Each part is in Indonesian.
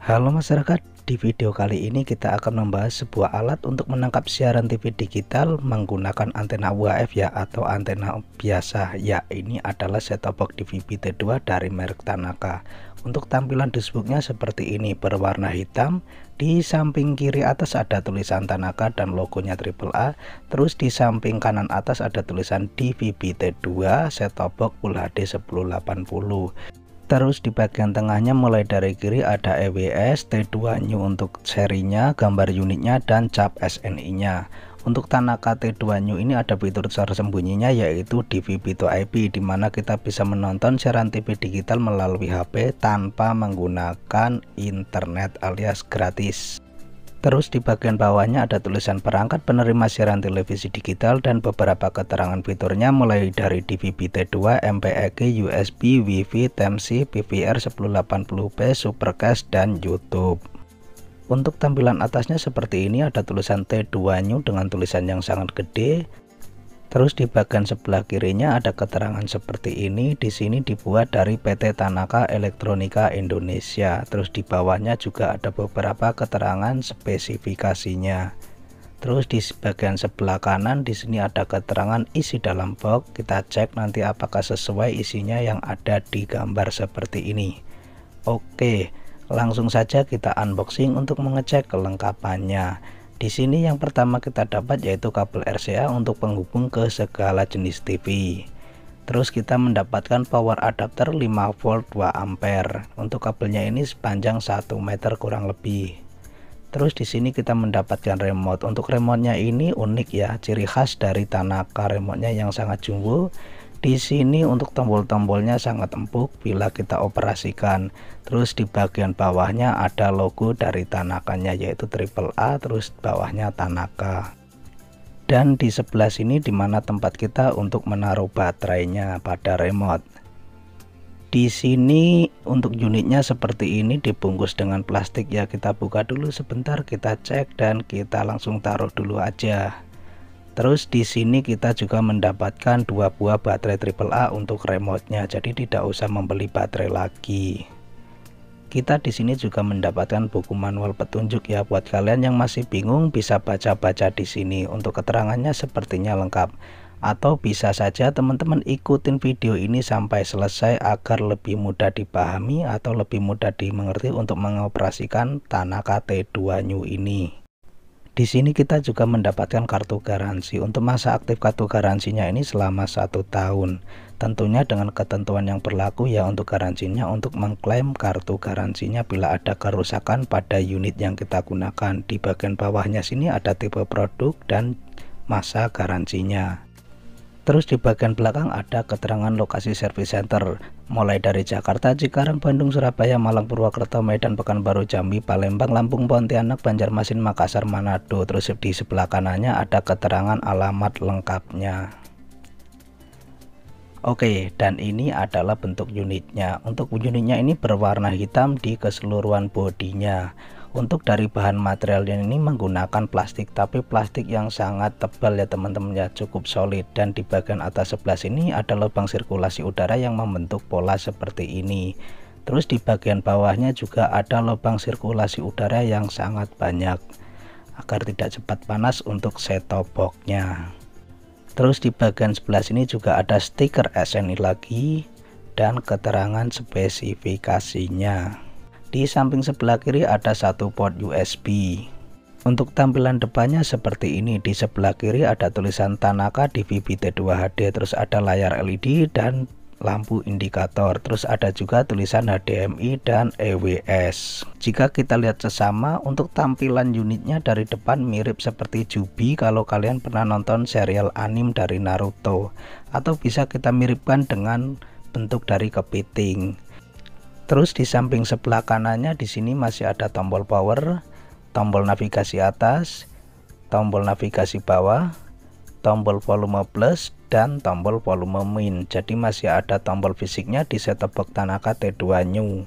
Halo masyarakat, di video kali ini kita akan membahas sebuah alat untuk menangkap siaran TV digital menggunakan antena UHF ya, atau antena biasa ya. Ini adalah set-top box DVB-T2 dari merek Tanaka. Untuk tampilan dashboardnya seperti ini, berwarna hitam. Di samping kiri atas ada tulisan Tanaka dan logonya AAA. Terus di samping kanan atas ada tulisan DVB-T2 set-top box Full HD 1080. Terus di bagian tengahnya mulai dari kiri ada EWS T2 New untuk serinya, gambar unitnya, dan cap SNI nya. Untuk Tanaka T2 New ini ada fitur tersembunyinya yaitu DVB to IP, dimana kita bisa menonton siaran TV digital melalui HP tanpa menggunakan internet alias gratis. Terus di bagian bawahnya ada tulisan perangkat penerima siaran televisi digital dan beberapa keterangan fiturnya mulai dari DVB-T2, MPEG, USB, WiFi, Type-C, PVR 1080p, Supercast, dan YouTube. Untuk tampilan atasnya seperti ini, ada tulisan T2 New dengan tulisan yang sangat gede. Terus di bagian sebelah kirinya ada keterangan seperti ini. Di sini dibuat dari PT Tanaka Elektronika Indonesia. Terus di bawahnya juga ada beberapa keterangan spesifikasinya. Terus di bagian sebelah kanan di sini ada keterangan isi dalam box. Kita cek nanti apakah sesuai isinya yang ada di gambar seperti ini. Oke, langsung saja kita unboxing untuk mengecek kelengkapannya. Di sini yang pertama kita dapat yaitu kabel RCA untuk penghubung ke segala jenis TV. Terus kita mendapatkan power adapter 5 volt 2 ampere. Untuk kabelnya ini sepanjang 1 meter kurang lebih. Terus di sini kita mendapatkan remote. Untuk remote-nya ini unik ya, ciri khas dari Tanaka, remote-nya yang sangat jumbo. Di sini untuk tombol-tombolnya sangat empuk bila kita operasikan. Terus di bagian bawahnya ada logo dari Tanakanya yaitu AAA, terus bawahnya Tanaka. Dan di sebelah sini dimana tempat kita untuk menaruh baterainya pada remote. Di sini untuk unitnya seperti ini dibungkus dengan plastik ya. Kita buka dulu sebentar, kita cek dan kita langsung taruh dulu aja. Terus di sini kita juga mendapatkan 2 buah baterai AAA untuk remote-nya, jadi tidak usah membeli baterai lagi. Kita di sini juga mendapatkan buku manual petunjuk ya, buat kalian yang masih bingung bisa baca-baca di sini. Untuk keterangannya sepertinya lengkap. Atau bisa saja teman-teman ikutin video ini sampai selesai agar lebih mudah dipahami atau lebih mudah dimengerti untuk mengoperasikan Tanaka T2 New ini. Di sini kita juga mendapatkan kartu garansi. Untuk masa aktif kartu garansinya ini selama 1 tahun. Tentunya dengan ketentuan yang berlaku ya untuk garansinya, untuk mengklaim kartu garansinya bila ada kerusakan pada unit yang kita gunakan. Di bagian bawahnya sini ada tipe produk dan masa garansinya. Terus di bagian belakang ada keterangan lokasi service center mulai dari Jakarta, Cikarang, Bandung, Surabaya, Malang, Purwokerto, Medan, Pekanbaru, Jambi, Palembang, Lampung, Pontianak, Banjarmasin, Makassar, Manado. Terus di sebelah kanannya ada keterangan alamat lengkapnya. Oke, dan ini adalah bentuk unitnya. Untuk unitnya ini berwarna hitam di keseluruhan bodinya. Untuk dari bahan materialnya ini menggunakan plastik, tapi plastik yang sangat tebal ya teman-teman ya, cukup solid. Dan di bagian atas sebelah sini ada lubang sirkulasi udara yang membentuk pola seperti ini. Terus di bagian bawahnya juga ada lubang sirkulasi udara yang sangat banyak agar tidak cepat panas untuk set-top box-nya. Terus di bagian sebelah sini juga ada stiker SNI lagi dan keterangan spesifikasinya. Di samping sebelah kiri ada 1 port USB. Untuk tampilan depannya seperti ini. Di sebelah kiri ada tulisan Tanaka DVB-T2 HD, terus ada layar LED dan lampu indikator. Terus ada juga tulisan HDMI dan EWS. Jika kita lihat sesama, untuk tampilan unitnya dari depan mirip seperti Jubi kalau kalian pernah nonton serial anime dari Naruto. Atau bisa kita miripkan dengan bentuk dari kepiting. Terus di samping sebelah kanannya di sini masih ada tombol power, tombol navigasi atas, tombol navigasi bawah, tombol volume plus, dan tombol volume min. Jadi masih ada tombol fisiknya di set-top box Tanaka T2 New.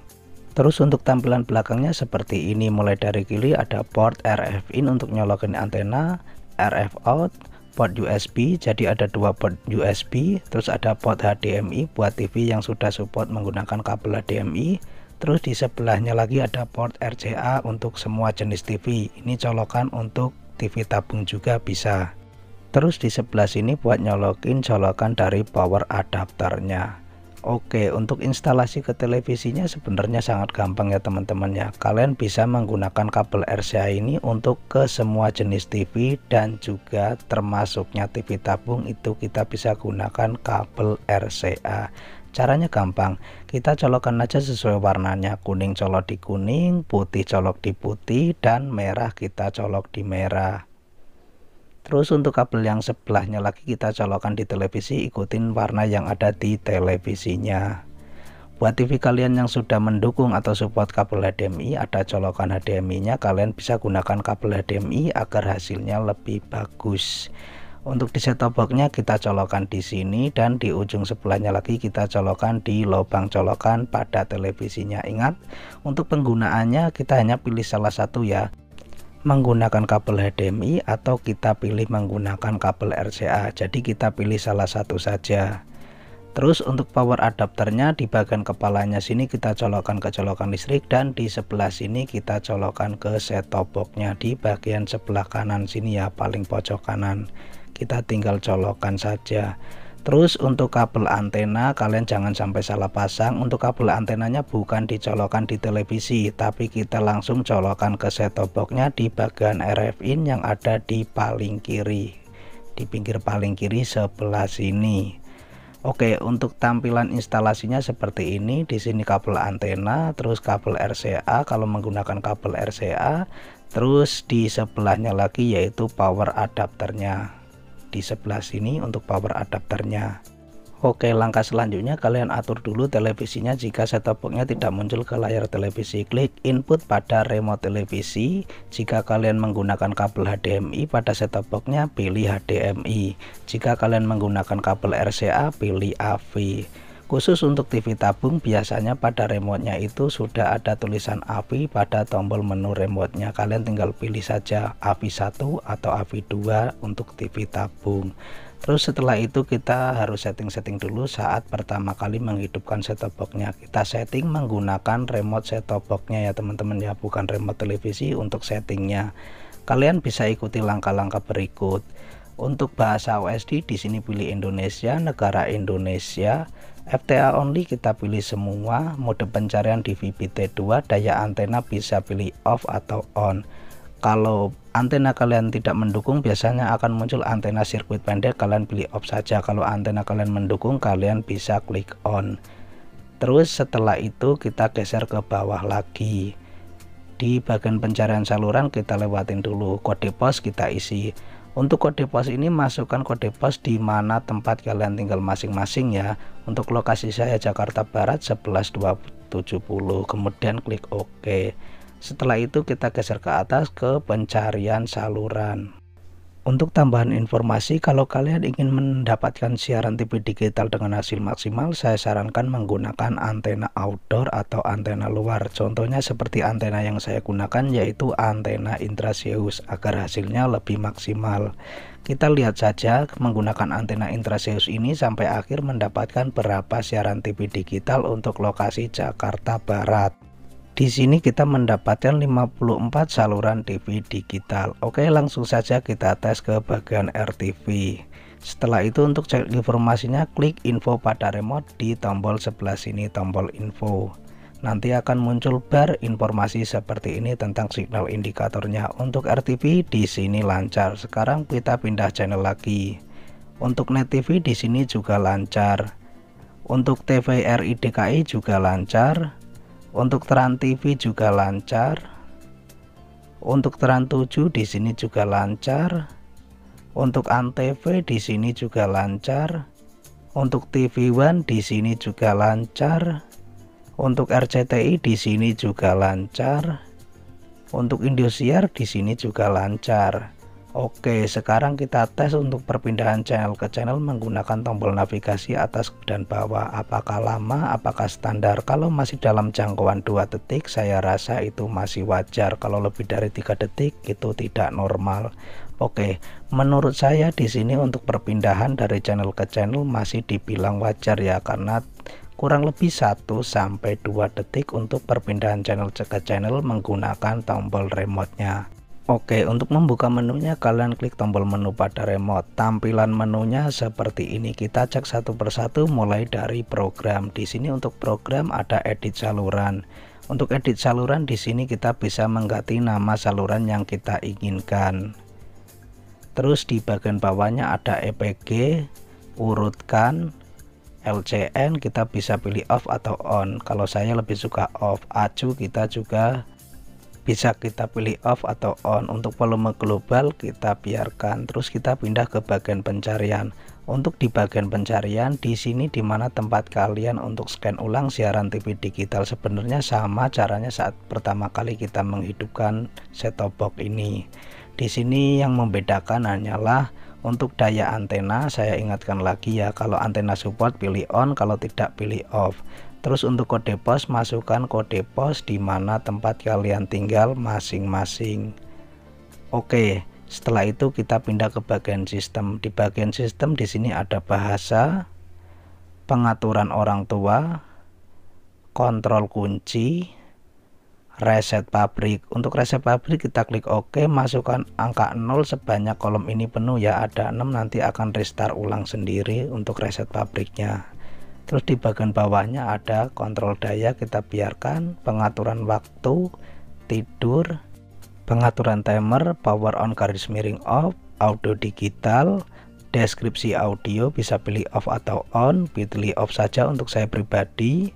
Terus untuk tampilan belakangnya seperti ini. Mulai dari kiri ada port RF in untuk nyolokin antena, RF out, port USB, jadi ada 2 port USB. Terus ada port HDMI buat TV yang sudah support menggunakan kabel HDMI. Terus di sebelahnya lagi ada port RCA untuk semua jenis TV. Ini colokan untuk TV tabung juga bisa. Terus di sebelah sini buat nyolokin colokan dari power adapternya. Oke, untuk instalasi ke televisinya sebenarnya sangat gampang ya teman-teman ya. Kalian bisa menggunakan kabel RCA ini untuk ke semua jenis TV dan juga termasuknya TV tabung itu kita bisa gunakan kabel RCA. Caranya gampang, kita colokan aja sesuai warnanya, kuning colok di kuning, putih colok di putih, dan merah kita colok di merah. Terus untuk kabel yang sebelahnya lagi kita colokan di televisi, ikutin warna yang ada di televisinya. Buat TV kalian yang sudah mendukung atau support kabel HDMI, ada colokan HDMI nya, kalian bisa gunakan kabel HDMI agar hasilnya lebih bagus. Untuk di set top box-nya kita colokan di sini, dan di ujung sebelahnya lagi kita colokan di lubang colokan pada televisinya. Ingat, untuk penggunaannya kita hanya pilih salah satu ya, menggunakan kabel HDMI atau kita pilih menggunakan kabel RCA. Jadi kita pilih salah satu saja. Terus untuk power adapternya di bagian kepalanya sini kita colokan ke colokan listrik, dan di sebelah sini kita colokan ke set top box-nya di bagian sebelah kanan sini ya, paling pojok kanan. Kita tinggal colokan saja. Terus untuk kabel antena kalian jangan sampai salah pasang. Untuk kabel antenanya bukan dicolokkan di televisi, tapi kita langsung colokan ke set top box-nya di bagian RF in yang ada di paling kiri, di pinggir paling kiri sebelah sini. Oke, untuk tampilan instalasinya seperti ini. Di sini kabel antena, terus kabel RCA kalau menggunakan kabel RCA, terus di sebelahnya lagi yaitu power adapternya. Di sebelah sini untuk power adapternya. Oke, langkah selanjutnya kalian atur dulu televisinya. Jika set top box-nya tidak muncul ke layar televisi, klik input pada remote televisi. Jika kalian menggunakan kabel HDMI pada set top box-nya, pilih HDMI. Jika kalian menggunakan kabel RCA, pilih AV. Khusus untuk TV tabung biasanya pada remote-nya itu sudah ada tulisan AV pada tombol menu remote-nya. Kalian tinggal pilih saja AV1 atau AV2 untuk TV tabung. Terus setelah itu kita harus setting-setting dulu saat pertama kali menghidupkan set top box-nya. Kita setting menggunakan remote set top box-nya ya teman-teman ya, bukan remote televisi untuk settingnya. Kalian bisa ikuti langkah-langkah berikut. Untuk bahasa OSD di sini pilih Indonesia, negara Indonesia. FTA only kita pilih semua. Mode pencarian di VBT2, daya antena bisa pilih off atau on. Kalau antena kalian tidak mendukung biasanya akan muncul antena sirkuit pendek, kalian pilih off saja. Kalau antena kalian mendukung kalian bisa klik on. Terus setelah itu kita geser ke bawah lagi. Di bagian pencarian saluran kita lewatin dulu, kode pos kita isi. Untuk kode pos ini masukkan kode pos di mana tempat kalian tinggal masing-masing ya. Untuk lokasi saya Jakarta Barat 11270, kemudian klik OK. Setelah itu kita geser ke atas ke pencarian saluran. Untuk tambahan informasi, kalau kalian ingin mendapatkan siaran TV digital dengan hasil maksimal, saya sarankan menggunakan antena outdoor atau antena luar. Contohnya seperti antena yang saya gunakan yaitu antena Intraseus agar hasilnya lebih maksimal. Kita lihat saja menggunakan antena Intraseus ini sampai akhir mendapatkan berapa siaran TV digital untuk lokasi Jakarta Barat. Di sini kita mendapatkan 54 saluran TV digital. Oke, langsung saja kita tes ke bagian RTV. Setelah itu untuk cek informasinya, klik info pada remote di tombol sebelah sini, tombol info. Nanti akan muncul bar informasi seperti ini tentang signal indikatornya. Untuk RTV di sini lancar. Sekarang kita pindah channel lagi. Untuk Net TV di sini juga lancar. Untuk TVRI DKI juga lancar. Untuk Trans TV juga lancar. Untuk Trans 7 di sini juga lancar. Untuk Antv di sini juga lancar. Untuk TV One di sini juga lancar. Untuk RCTI di sini juga lancar. Untuk Indosiar di sini juga lancar. Oke, sekarang kita tes untuk perpindahan channel ke channel menggunakan tombol navigasi atas dan bawah. Apakah lama, apakah standar? Kalau masih dalam jangkauan 2 detik, saya rasa itu masih wajar. Kalau lebih dari 3 detik, itu tidak normal. Oke, menurut saya di sini untuk perpindahan dari channel ke channel masih dibilang wajar ya, karena kurang lebih 1-2 detik untuk perpindahan channel ke channel menggunakan tombol remote-nya. Oke, untuk membuka menunya kalian klik tombol menu pada remote. Tampilan menunya seperti ini. Kita cek satu persatu mulai dari program. Di sini untuk program ada edit saluran. Untuk edit saluran di sini kita bisa mengganti nama saluran yang kita inginkan. Terus di bagian bawahnya ada EPG, urutkan, LCN kita bisa pilih off atau on. Kalau saya lebih suka off. Aju kita juga bisa kita pilih off atau on. Untuk volume global kita biarkan. Terus kita pindah ke bagian pencarian. Untuk di bagian pencarian di sini dimana tempat kalian untuk scan ulang siaran TV digital. Sebenarnya sama caranya saat pertama kali kita menghidupkan set-top box ini. Di sini yang membedakan hanyalah untuk daya antena. Saya ingatkan lagi ya, kalau antena support pilih on, kalau tidak pilih off. Terus untuk kode pos, masukkan kode pos di mana tempat kalian tinggal masing-masing. Oke, setelah itu kita pindah ke bagian sistem. Di bagian sistem di sini ada bahasa, pengaturan orang tua, kontrol kunci, reset pabrik. Untuk reset pabrik kita klik OK, masukkan angka 0 sebanyak kolom ini penuh ya, ada 6, nanti akan restart ulang sendiri untuk reset pabriknya. Terus di bagian bawahnya ada kontrol daya, kita biarkan, pengaturan waktu, tidur, pengaturan timer, power on garis miring off, audio digital, deskripsi audio bisa pilih off atau on, pilih off saja untuk saya pribadi.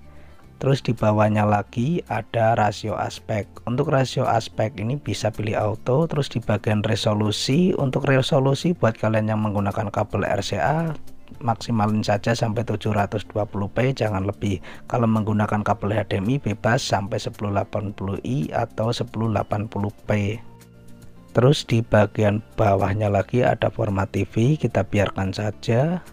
Terus di bawahnya lagi ada rasio aspek. Untuk rasio aspek ini bisa pilih auto. Terus di bagian resolusi, untuk resolusi buat kalian yang menggunakan kabel RCA maksimalin saja sampai 720p, jangan lebih. Kalau menggunakan kabel HDMI bebas sampai 1080i atau 1080p. Terus di bagian bawahnya lagi ada format TV, kita biarkan saja.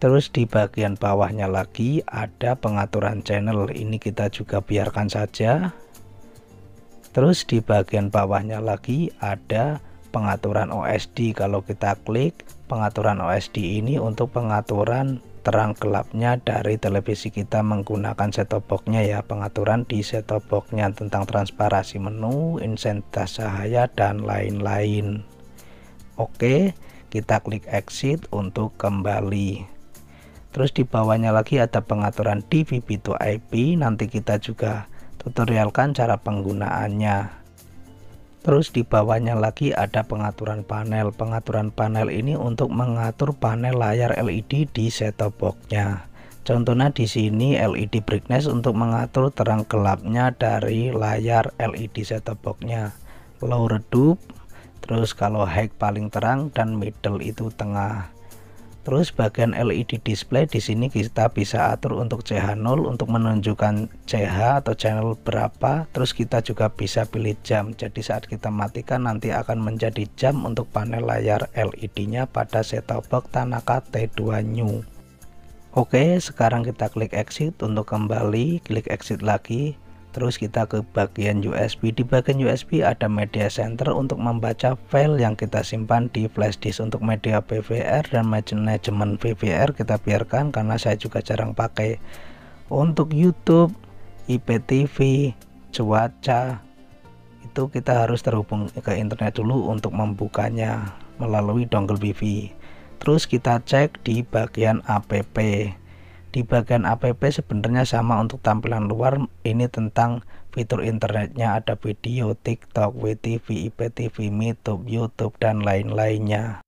Terus di bagian bawahnya lagi ada pengaturan channel, ini kita juga biarkan saja. Terus di bagian bawahnya lagi ada pengaturan OSD. Kalau kita klik pengaturan OSD ini untuk pengaturan terang gelapnya dari televisi kita menggunakan set-top box-nya ya, pengaturan di set-top box-nya tentang transparansi menu, intensitas cahaya dan lain-lain. Oke, kita klik exit untuk kembali. Terus di bawahnya lagi ada pengaturan DVB to IP, nanti kita juga tutorialkan cara penggunaannya. Terus di bawahnya lagi ada pengaturan panel. Pengaturan panel ini untuk mengatur panel layar LED di set-top box-nya. Contohnya di sini LED brightness untuk mengatur terang gelapnya dari layar LED set-top box-nya. Low redup, terus kalau high paling terang dan middle itu tengah. Terus bagian LED display di sini kita bisa atur untuk CH0 untuk menunjukkan CH atau channel berapa. Terus kita juga bisa pilih jam. Jadi saat kita matikan nanti akan menjadi jam untuk panel layar LED-nya pada set-top box Tanaka T2 New. Oke, sekarang kita klik exit untuk kembali, klik exit lagi. Terus kita ke bagian USB. Di bagian USB ada media center untuk membaca file yang kita simpan di flash disk. Untuk media PVR dan manajemen PVR kita biarkan karena saya juga jarang pakai. Untuk YouTube, IPTV, cuaca itu kita harus terhubung ke internet dulu untuk membukanya melalui dongle WiFi. Terus kita cek di bagian APP. Di bagian APP sebenarnya sama untuk tampilan luar, ini tentang fitur internetnya, ada video, TikTok, WTV, IPTV, MeTube, YouTube dan lain-lainnya.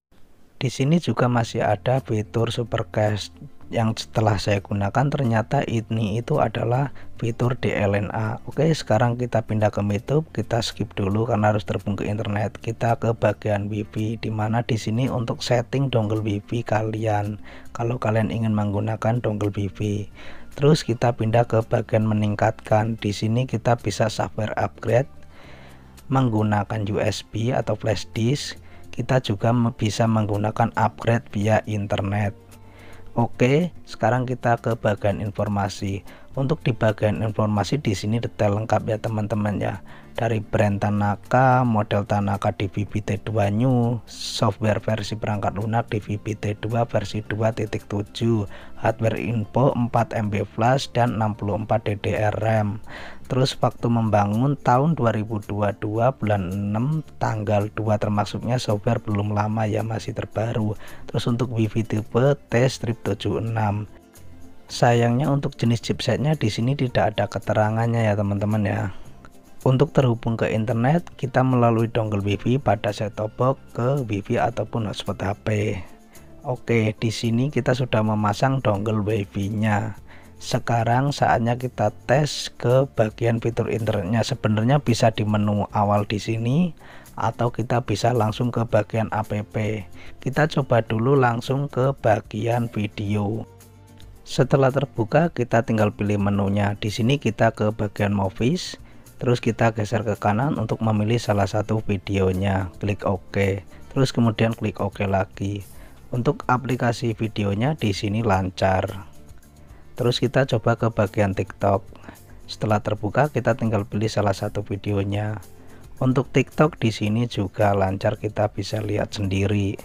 Di sini juga masih ada fitur Supercast yang setelah saya gunakan ternyata ini itu adalah fitur DLNA. Oke, sekarang kita pindah ke MeTube, kita skip dulu karena harus terhubung ke internet. Kita ke bagian WiFi, dimana di sini untuk setting dongle WiFi kalian. Kalau kalian ingin menggunakan dongle WiFi, terus kita pindah ke bagian meningkatkan. Di sini kita bisa software upgrade menggunakan USB atau flash disk. Kita juga bisa menggunakan upgrade via internet. Oke, sekarang kita ke bagian informasi. Untuk di bagian informasi di sini detail lengkap ya teman-teman ya. Dari brand Tanaka, model Tanaka DVB T2 New, software versi perangkat lunak DVB T2 versi 2.7, hardware info 4 MB flash dan 64 DDR RAM. Terus waktu membangun tahun 2022 bulan 6 tanggal 2, termasuknya software belum lama ya, masih terbaru. Terus untuk Wi-Fi tipe T-76. Sayangnya untuk jenis chipsetnya di sini tidak ada keterangannya ya teman-teman ya. Untuk terhubung ke internet kita melalui dongle WiFi pada set-top box ke WiFi ataupun hotspot HP. Oke, di sini kita sudah memasang dongle WiFi-nya. Sekarang saatnya kita tes ke bagian fitur internetnya. Sebenarnya bisa di menu awal di sini atau kita bisa langsung ke bagian app. Kita coba dulu langsung ke bagian video. Setelah terbuka kita tinggal pilih menunya. Di sini kita ke bagian movies, terus kita geser ke kanan untuk memilih salah satu videonya, klik OK. Terus kemudian klik OK lagi. Untuk aplikasi videonya di sini lancar. Terus kita coba ke bagian TikTok. Setelah terbuka kita tinggal pilih salah satu videonya. Untuk TikTok di sini juga lancar, kita bisa lihat sendiri.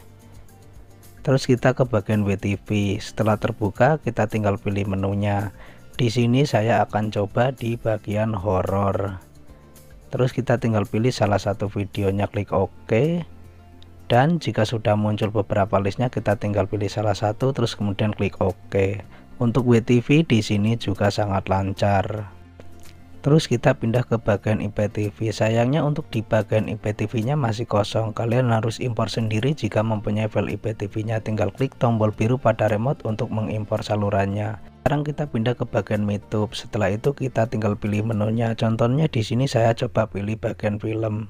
Terus kita ke bagian WTV. Setelah terbuka kita tinggal pilih menunya. Di sini saya akan coba di bagian horor. Terus kita tinggal pilih salah satu videonya, klik OK. Dan jika sudah muncul beberapa listnya kita tinggal pilih salah satu terus kemudian klik OK. Untuk WTV di sini juga sangat lancar. Terus kita pindah ke bagian IPTV. Sayangnya untuk di bagian IPTV-nya masih kosong. Kalian harus impor sendiri jika mempunyai file IPTV-nya. Tinggal klik tombol biru pada remote untuk mengimpor salurannya. Sekarang kita pindah ke bagian YouTube. Setelah itu kita tinggal pilih menunya. Contohnya di sini saya coba pilih bagian film.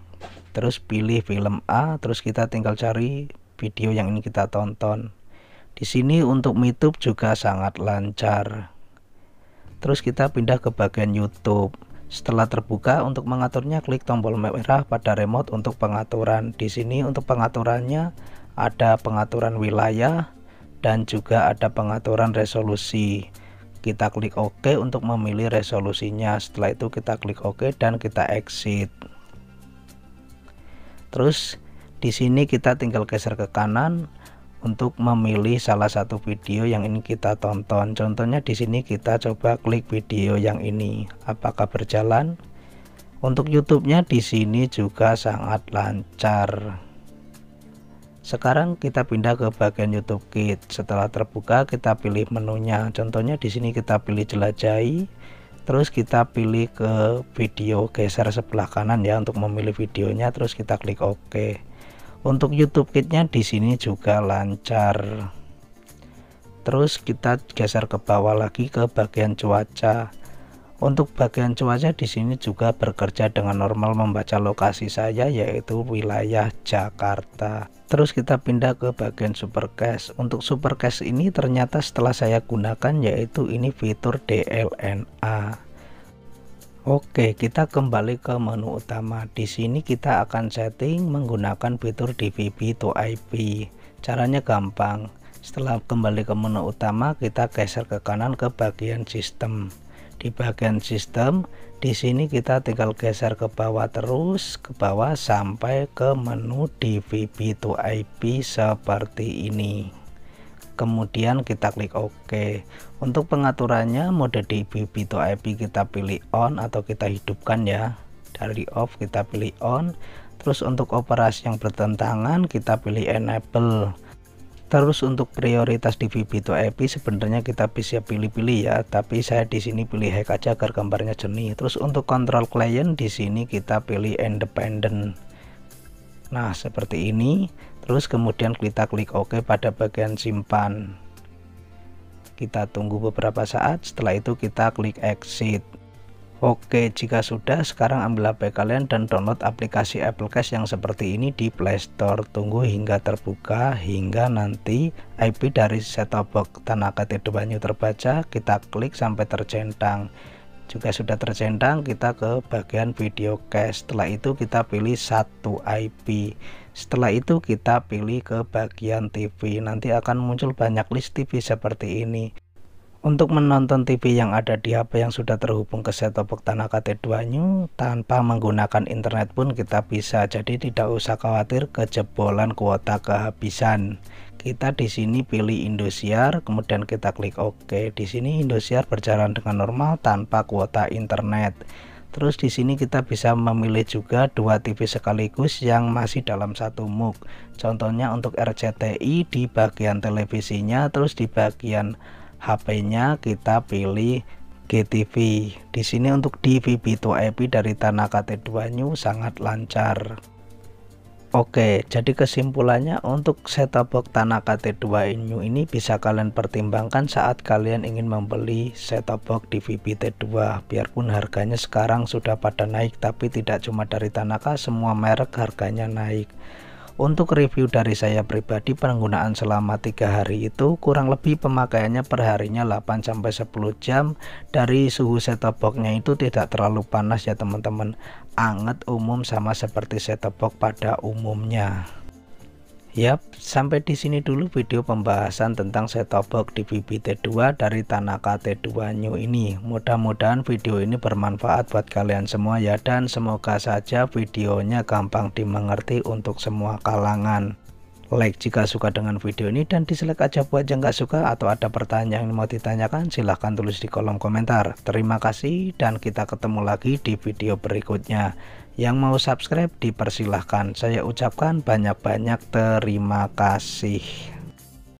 Terus pilih film A. Terus kita tinggal cari video yang ini kita tonton. Di sini untuk YouTube juga sangat lancar. Terus kita pindah ke bagian YouTube. Setelah terbuka, untuk mengaturnya klik tombol merah pada remote untuk pengaturan. Di sini untuk pengaturannya ada pengaturan wilayah dan juga ada pengaturan resolusi. Kita klik OK untuk memilih resolusinya. Setelah itu kita klik OK dan kita exit. Terus di sini kita tinggal geser ke kanan untuk memilih salah satu video yang ini kita tonton. Contohnya di sini kita coba klik video yang ini, apakah berjalan? Untuk YouTube-nya di sini juga sangat lancar. Sekarang kita pindah ke bagian YouTube Kids. Setelah terbuka kita pilih menunya. Contohnya di sini kita pilih jelajahi. Terus kita pilih ke video, geser sebelah kanan ya untuk memilih videonya. Terus kita klik OK. Untuk YouTube Kids-nya di sini juga lancar. Terus kita geser ke bawah lagi ke bagian cuaca. Untuk bagian cuaca di sini juga bekerja dengan normal, membaca lokasi saya yaitu wilayah Jakarta. Terus kita pindah ke bagian Supercast. Untuk Supercast ini ternyata setelah saya gunakan yaitu ini fitur DLNA. Oke, kita kembali ke menu utama. Di sini kita akan setting menggunakan fitur DVB to IP. Caranya gampang. Setelah kembali ke menu utama, kita geser ke kanan ke bagian sistem. Di bagian sistem, di sini kita tinggal geser ke bawah terus ke bawah sampai ke menu DVB to IP seperti ini. Kemudian kita klik OK. Untuk pengaturannya mode DVB to IP kita pilih on atau kita hidupkan ya. Dari off kita pilih on. Terus untuk operasi yang bertentangan kita pilih enable. Terus untuk prioritas DVB to IP sebenarnya kita bisa pilih-pilih ya, tapi saya di sini pilih high aja agar gambarnya jernih. Terus untuk kontrol klien di sini kita pilih independent. Nah, seperti ini. Terus kemudian kita klik OK pada bagian simpan. Kita tunggu beberapa saat, setelah itu kita klik exit. Oke, jika sudah, sekarang ambil HP kalian dan download aplikasi Applecast yang seperti ini di Play Store. Tunggu hingga terbuka, hingga nanti IP dari set-top box Tanaka T2 New terbaca, kita klik sampai tercentang. Juga sudah tercentang, kita ke bagian video cache. Setelah itu kita pilih satu IP. Setelah itu kita pilih ke bagian TV. Nanti akan muncul banyak list TV seperti ini. Untuk menonton TV yang ada di HP yang sudah terhubung ke set-top box Tanaka T2 New tanpa menggunakan internet pun kita bisa. Jadi tidak usah khawatir kejebolan kuota kehabisan. Kita di sini pilih Indosiar, kemudian kita klik OK. Di sini Indosiar berjalan dengan normal tanpa kuota internet. Terus di sini kita bisa memilih juga dua TV sekaligus yang masih dalam satu MUX. Contohnya untuk RCTI di bagian televisinya, terus di bagian HP-nya kita pilih GTV. Di sini untuk DVB-to-IP dari Tanaka T2 New sangat lancar. Oke, jadi kesimpulannya untuk set-top box Tanaka T2 New ini bisa kalian pertimbangkan saat kalian ingin membeli set-top box DVB T2. Biarpun harganya sekarang sudah pada naik, tapi tidak cuma dari Tanaka, semua merek harganya naik. Untuk review dari saya pribadi, penggunaan selama 3 hari itu kurang lebih pemakaiannya perharinya 8-10 jam. Dari suhu set-top box-nya itu tidak terlalu panas ya teman-teman, anget umum sama seperti set-top box pada umumnya. Yap, sampai di sini dulu video pembahasan tentang set-top box DVB T2 dari Tanaka T2 New ini. Mudah-mudahan video ini bermanfaat buat kalian semua ya, dan semoga saja videonya gampang dimengerti untuk semua kalangan. Like jika suka dengan video ini, dan dislike aja buat yang nggak suka, atau ada pertanyaan yang mau ditanyakan silahkan tulis di kolom komentar. Terima kasih dan kita ketemu lagi di video berikutnya. Yang mau subscribe dipersilahkan. Saya ucapkan banyak-banyak terima kasih.